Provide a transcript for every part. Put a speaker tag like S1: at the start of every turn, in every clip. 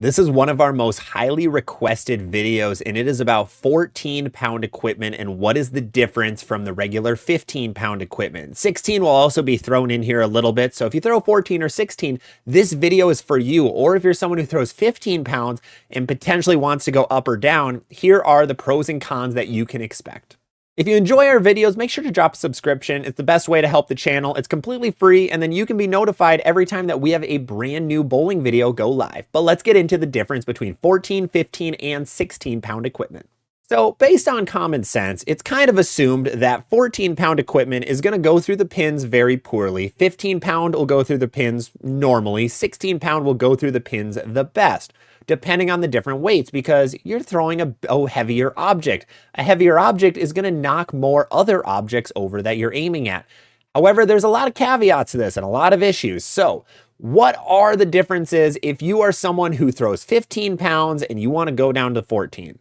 S1: This is one of our most highly requested videos, and it is about 14-pound equipment and what is the difference from the regular 15-pound equipment. 16 will also be thrown in here a little bit, so if you throw 14 or 16, this video is for you. Or if you're someone who throws 15 pounds and potentially wants to go up or down, here are the pros and cons that you can expect. If you enjoy our videos, make sure to drop a subscription. It's the best way to help the channel. It's completely free, and then you can be notified every time that we have a brand new bowling video go live. But let's get into the difference between 14, 15, and 16-pound equipment. So based on common sense, it's kind of assumed that 14-pound equipment is going to go through the pins very poorly. 15-pound will go through the pins normally. 16-pound will go through the pins the best, depending on the different weights, because you're throwing a heavier object. A heavier object is going to knock more other objects over that you're aiming at. However, there's a lot of caveats to this and a lot of issues. So what are the differences if you are someone who throws 15 pounds and you want to go down to 14?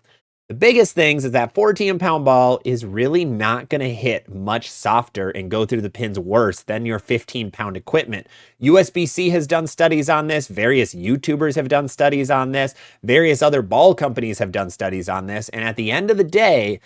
S1: The biggest things is that 14-pound ball is really not going to hit much softer and go through the pins worse than your 15-pound equipment. USBC has done studies on this. Various YouTubers have done studies on this. Various other ball companies have done studies on this. And at the end of the day,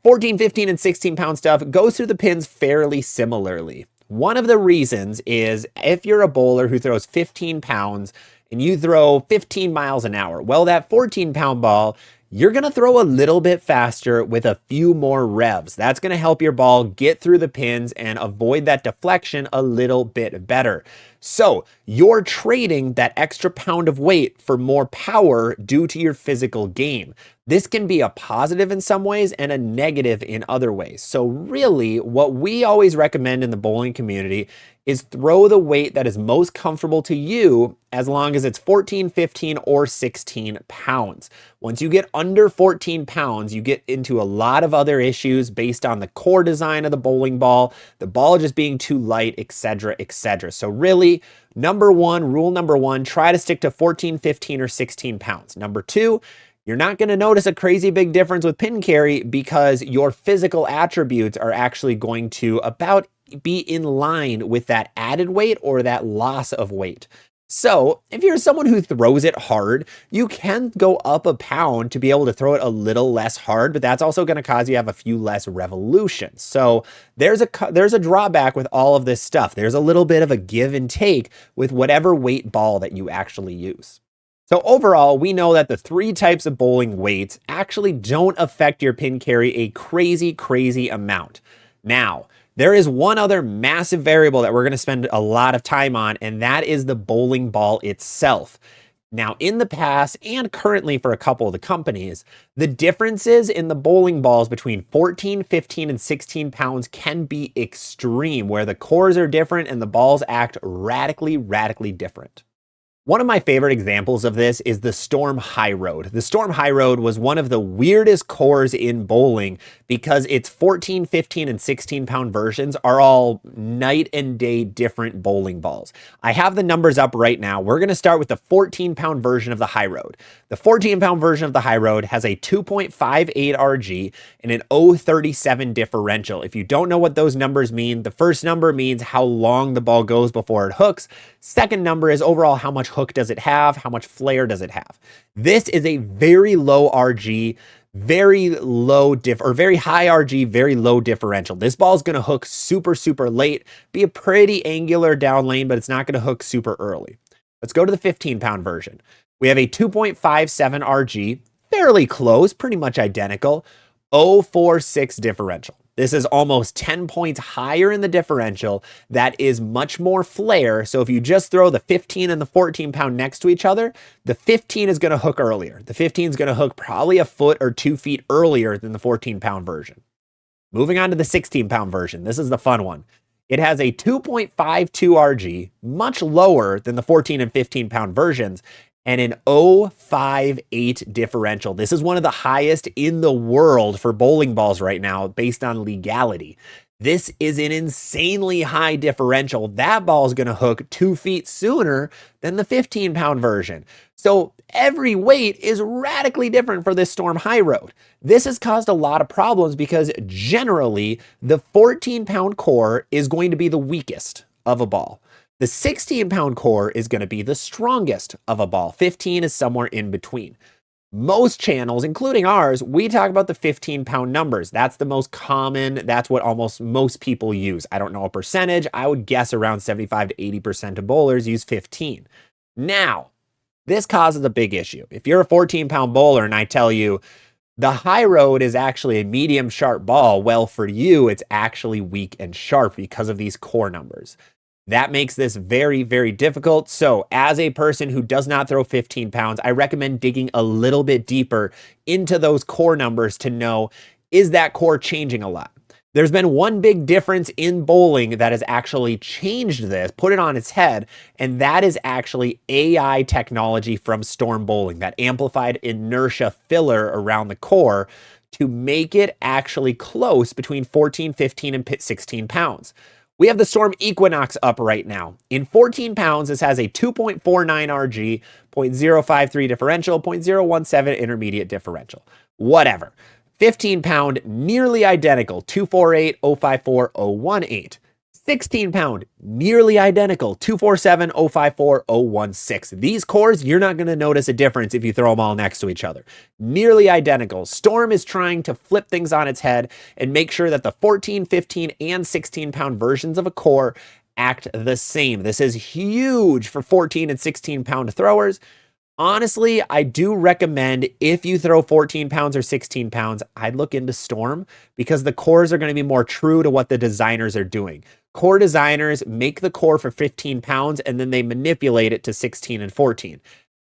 S1: 14, 15, and 16-pound stuff goes through the pins fairly similarly. One of the reasons is if you're a bowler who throws 15 pounds and you throw 15 miles an hour, well, that 14-pound ball, you're going to throw a little bit faster with a few more revs. That's going to help your ball get through the pins and avoid that deflection a little bit better. So you're trading that extra pound of weight for more power due to your physical game. This can be a positive in some ways and a negative in other ways. So really, what we always recommend in the bowling community is throw the weight that is most comfortable to you, as long as it's 14, 15, or 16 pounds. Once you get under 14 pounds, you get into a lot of other issues based on the core design of the bowling ball, the ball just being too light, etc., etc. So really, rule number one, try to stick to 14, 15, or 16 pounds. Number two, you're not going to notice a crazy big difference with pin carry because your physical attributes are actually going to about be in line with that added weight or that loss of weight. So if you're someone who throws it hard, you can go up a pound to be able to throw it a little less hard, but that's also going to cause you to have a few less revolutions. So there's a drawback with all of this stuff. There's a little bit of a give and take with whatever weight ball that you actually use. So overall, we know that the three types of bowling weights actually don't affect your pin carry a crazy amount. Now, there is one other massive variable that we're going to spend a lot of time on, and that is the bowling ball itself. Now, in the past and currently for a couple of the companies, the differences in the bowling balls between 14, 15, and 16 pounds can be extreme, where the cores are different and the balls act radically different. One of my favorite examples of this is the Storm High Road. The Storm High Road was one of the weirdest cores in bowling because its 14, 15, and 16-pound versions are all night and day different bowling balls. I have the numbers up right now. We're going to start with the 14-pound version of the High Road. The 14-pound version of the High Road has a 2.58 RG and an 0.37 differential. If you don't know what those numbers mean, the first number means how long the ball goes before it hooks. Second number is overall how much hook does it have, how much flare does it have. This is a very low RG, very high RG, very low differential. This ball is going to hook super late, be a pretty angular down lane, but it's not going to hook super early. Let's go to the 15-pound version. We have a 2.57 RG, fairly close, pretty much identical, 0.46 differential. This is almost 10 points higher in the differential. That is much more flare. So if you just throw the 15 and the 14 pound next to each other, the 15 is going to hook earlier. The 15 is going to hook probably a foot or 2 feet earlier than the 14-pound version. Moving on to the 16-pound version. This is the fun one. It has a 2.52 RG, much lower than the 14 and 15-pound versions, and an 0.58 differential. This is one of the highest in the world for bowling balls right now based on legality. This is an insanely high differential. That ball is going to hook 2 feet sooner than the 15-pound version. So every weight is radically different for this Storm High Road. This has caused a lot of problems because generally the 14-pound core is going to be the weakest of a ball. The 16-pound core is going to be the strongest of a ball. 15 is somewhere in between. Most channels, including ours, we talk about the 15-pound numbers. That's the most common. That's what almost most people use. I don't know a percentage. I would guess around 75 to 80% of bowlers use 15. Now, this causes a big issue. If you're a 14-pound bowler and I tell you the high road is actually a medium sharp ball, well, for you, it's actually weak and sharp because of these core numbers. That makes this very, very difficult. So as a person who does not throw 15 pounds, I recommend digging a little bit deeper into those core numbers to know, is that core changing a lot? There's been one big difference in bowling that has actually changed this, put it on its head, and that is actually AI technology from Storm Bowling, that amplified inertia filler around the core to make it actually close between 14, 15, and 16 pounds. We have the Storm Equinox up right now. In 14 pounds, this has a 2.49 RG, 0.053 differential, 0.017 intermediate differential. Whatever. 15 pound, nearly identical, 248, 054, 018. 16 pound, nearly identical, 247, 054, 016. These cores, you're not going to notice a difference if you throw them all next to each other. Nearly identical. Storm is trying to flip things on its head and make sure that the 14, 15, and 16 pound versions of a core act the same. This is huge for 14 and 16 pound throwers. Honestly, I do recommend if you throw 14 pounds or 16 pounds, I'd look into Storm because the cores are going to be more true to what the designers are doing. Core designers make the core for 15 pounds and then they manipulate it to 16 and 14.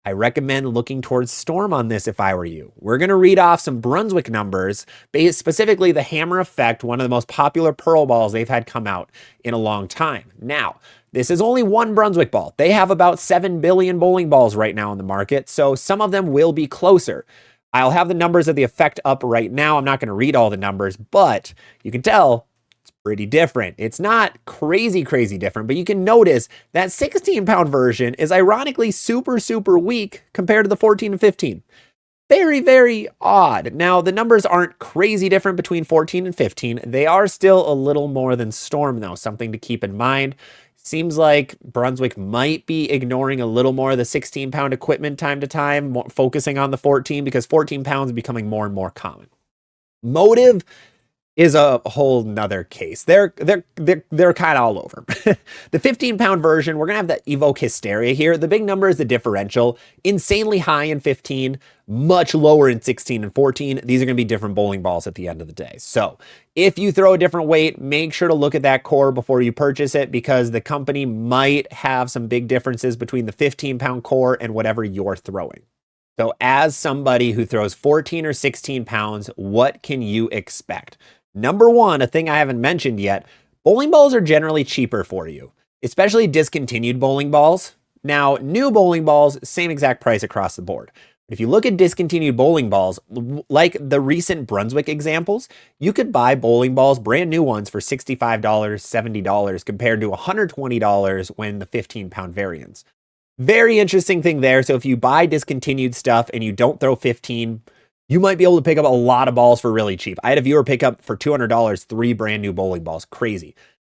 S1: I recommend looking towards Storm on this if I were you. We're going to read off some Brunswick numbers, specifically the Hammer Effect, one of the most popular Pearl balls they've had come out in a long time. Now, this is only one Brunswick ball. They have about 7 billion bowling balls right now in the market, so some of them will be closer. I'll have the numbers of the effect up right now. I'm not going to read all the numbers, but you can tell it's pretty different. It's not crazy different, but you can notice that 16-pound version is ironically super weak compared to the 14 and 15. Very, very odd. Now, the numbers aren't crazy different between 14 and 15. They are still a little more than Storm, though, something to keep in mind. Seems like Brunswick might be ignoring a little more of the 16-pound equipment time to time, focusing on the 14 because 14 pounds is becoming more and more common. Motive is a whole nother case. They're kind of all over. The 15-pound version, we're gonna have that Evoke Hysteria here. The big number is the differential, insanely high in 15, much lower in 16 and 14. These are gonna be different bowling balls at the end of the day. So if you throw a different weight, make sure to look at that core before you purchase it because the company might have some big differences between the 15-pound core and whatever you're throwing. So as somebody who throws 14 or 16 pounds, what can you expect? Number one, a thing I haven't mentioned yet, bowling balls are generally cheaper for you, especially discontinued bowling balls. Now, new bowling balls, same exact price across the board. If you look at discontinued bowling balls, like the recent Brunswick examples, you could buy bowling balls, brand new ones, for $65, $70 compared to $120 when the 15-pound variants. Very interesting thing there. So if you buy discontinued stuff and you don't throw 15, you might be able to pick up a lot of balls for really cheap. I had a viewer pick up for $200 3 brand new bowling balls. Crazy.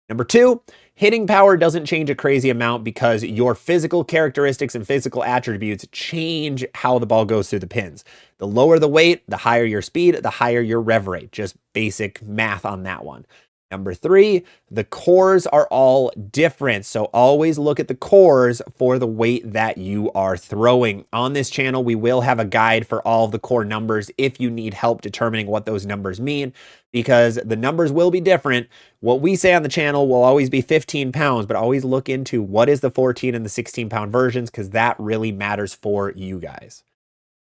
S1: Number two, hitting power doesn't change a crazy amount because your physical characteristics and physical attributes change how the ball goes through the pins. The lower the weight, the higher your speed, the higher your rev rate. Just basic math on that one. Number three, the cores are all different. So always look at the cores for the weight that you are throwing. On this channel, we will have a guide for all of the core numbers if you need help determining what those numbers mean, because the numbers will be different. What we say on the channel will always be 15 pounds, but always look into what is the 14 and the 16-pound versions, because that really matters for you guys.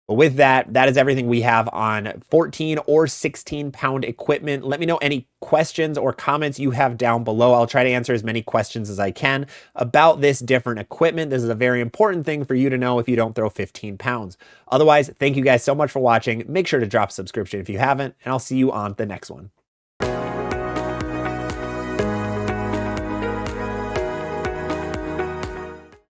S1: But with that, that is everything we have on 14 or 16-pound equipment. Let me know any questions or comments you have down below. I'll try to answer as many questions as I can about this different equipment. This is a very important thing for you to know if you don't throw 15 pounds. Otherwise, thank you guys so much for watching. Make sure to drop a subscription if you haven't, and I'll see you on the next one.